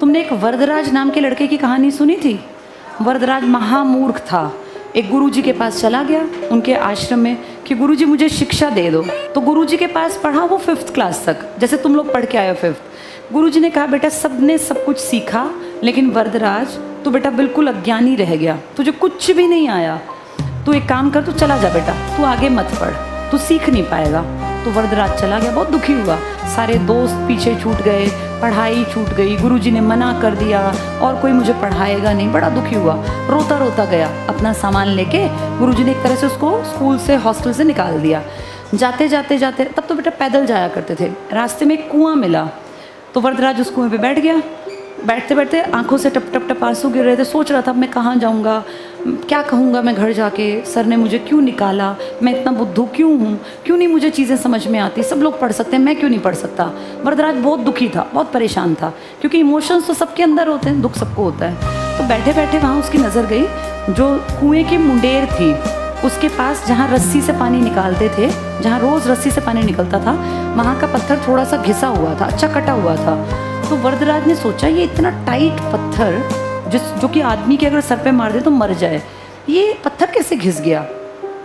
तुमने एक वरदराज नाम के लड़के की कहानी सुनी थी? वरदराज महामूर्ख था। एक गुरुजी के पास चला गया उनके आश्रम में कि गुरुजी मुझे शिक्षा दे दो। तो गुरुजी के पास पढ़ा वो 5th क्लास तक, जैसे तुम लोग पढ़ के आए हो 5th। गुरुजी ने कहा बेटा सबने सब कुछ सीखा, लेकिन वरदराज तू बेटा बिल्कुल अज्ञानी रह गया, तुझे कुछ भी नहीं आया। तू एक काम कर, तू चला जा बेटा, तू आगे मत पढ़, तू सीख नहीं पाएगा। तो वरदराज चला गया, बहुत दुखी हुआ। सारे दोस्त पीछे छूट गए, पढ़ाई छूट गई, गुरुजी ने मना कर दिया और कोई मुझे पढ़ाएगा नहीं, बड़ा दुखी हुआ। रोता रोता गया अपना सामान लेके। गुरुजी ने एक तरह से उसको स्कूल से हॉस्टल से निकाल दिया। जाते जाते जाते, तब तो बेटा पैदल जाया करते थे, रास्ते में एक कुआं मिला। तो वरदराज उस कुएं पे बैठ गया। बैठते बैठते आंखों से टप टप टप आंसू गिर रहे थे। सोच रहा था मैं कहाँ जाऊँगा, क्या कहूँगा मैं घर जाके, सर ने मुझे क्यों निकाला, मैं इतना बुद्धू क्यों हूँ, क्यों नहीं मुझे चीज़ें समझ में आती, सब लोग पढ़ सकते हैं मैं क्यों नहीं पढ़ सकता। वरदराज बहुत दुखी था, बहुत परेशान था, क्योंकि इमोशंस तो सबके अंदर होते हैं, दुख सबको होता है। तो बैठे बैठे वहाँ उसकी नज़र गई, जो कुएँ की मुंडेर थी उसके पास, जहाँ रस्सी से पानी निकालते थे, जहाँ रोज़ रस्सी से पानी निकलता था, वहाँ का पत्थर थोड़ा सा घिसा हुआ था, अच्छा कटा हुआ था। तो वरदराज ने सोचा ये इतना टाइट पत्थर जो कि आदमी के अगर सर पे मार दे तो मर जाए, ये पत्थर कैसे घिस गया।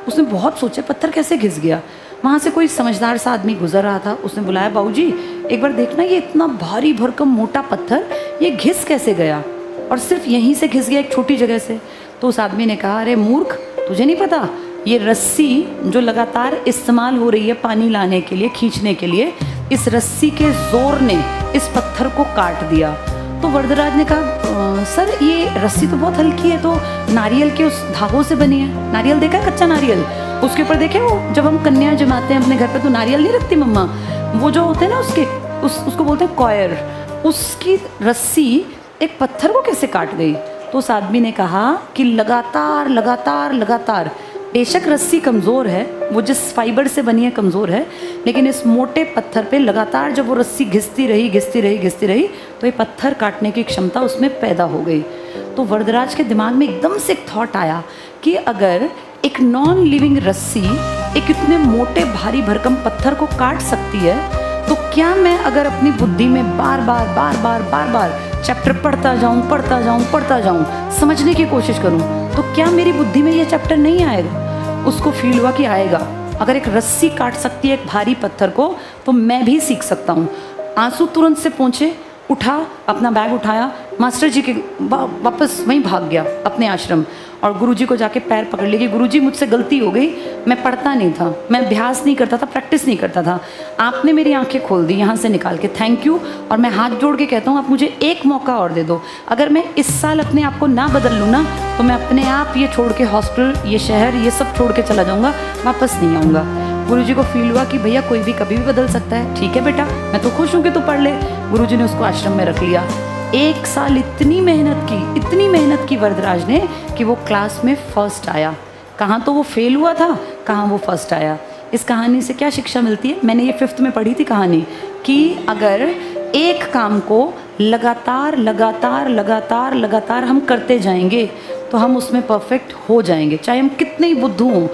उसने बहुत सोचा पत्थर कैसे घिस गया। वहाँ से कोई समझदार सा आदमी गुजर रहा था, उसने बुलाया बाबूजी एक बार देखना ये इतना भारी भरकम मोटा पत्थर ये घिस कैसे गया, और सिर्फ यहीं से घिस गया एक छोटी जगह से। तो उस आदमी ने कहा अरे मूर्ख, तुझे नहीं पता ये रस्सी जो लगातार इस्तेमाल हो रही है पानी लाने के लिए, खींचने के लिए, इस रस्सी के जोर ने इस पत्थर को काट दिया। तो वरदराज ने कहा सर ये रस्सी तो बहुत हल्की है, तो नारियल के उस धागों से बनी है। नारियल देखा है, कच्चा नारियल, उसके ऊपर देखे वो जब हम कन्या जमाते हैं अपने घर पे तो नारियल नहीं रखती मम्मा, वो जो होते हैं ना उसके उसको बोलते हैं कॉयर, उसकी रस्सी एक पत्थर को कैसे काट गई। तो उस आदमी ने कहा कि लगातार लगातार लगातार, बेशक रस्सी कमज़ोर है, वो जिस फाइबर से बनी है कमज़ोर है, लेकिन इस मोटे पत्थर पे लगातार जब वो रस्सी घिसती रही घिसती रही घिसती रही तो ये पत्थर काटने की क्षमता उसमें पैदा हो गई। तो वरदराज के दिमाग में एकदम से एक थॉट आया कि अगर एक नॉन लिविंग रस्सी एक इतने मोटे भारी भरकम पत्थर को काट सकती है, तो क्या मैं अगर अपनी बुद्धि में बार बार बार बार बार बार चैप्टर पढ़ता जाऊँ, समझने की कोशिश करूँ, तो क्या मेरी बुद्धि में ये चैप्टर नहीं आएगा। उसको फील हुआ कि आएगा, अगर एक रस्सी काट सकती है एक भारी पत्थर को तो मैं भी सीख सकता हूँ। आंसू तुरंत से पहुँचे, उठा, अपना बैग उठाया, मास्टर जी के वापस वहीं भाग गया अपने आश्रम, और गुरुजी को जाके पैर पकड़ लिया कि गुरुजी मुझसे गलती हो गई, मैं पढ़ता नहीं था, मैं अभ्यास नहीं करता था, प्रैक्टिस नहीं करता था, आपने मेरी आंखें खोल दी यहाँ से निकाल के, थैंक यू। और मैं हाथ जोड़ के कहता हूँ आप मुझे एक मौका और दे दो, अगर मैं इस साल अपने आप को ना बदल लूँ ना तो मैं अपने आप ये छोड़ के हॉस्टल, ये शहर, ये सब छोड़ के चला जाऊँगा, वापस नहीं आऊँगा। गुरुजी को फील हुआ कि भैया कोई भी कभी भी बदल सकता है, ठीक है बेटा मैं तो खुश हूँ कि तू पढ़ ले। गुरुजी ने उसको आश्रम में रख लिया। 1 साल इतनी मेहनत की वरदराज ने कि वो क्लास में फर्स्ट आया। कहाँ तो वो फेल हुआ था, कहाँ वो फर्स्ट आया। इस कहानी से क्या शिक्षा मिलती है, मैंने ये 5th में पढ़ी थी कहानी, कि अगर एक काम को लगातार लगातार लगातार लगातार हम करते जाएंगे तो हम उसमें परफेक्ट हो जाएंगे, चाहे हम कितने ही बुद्धू हों।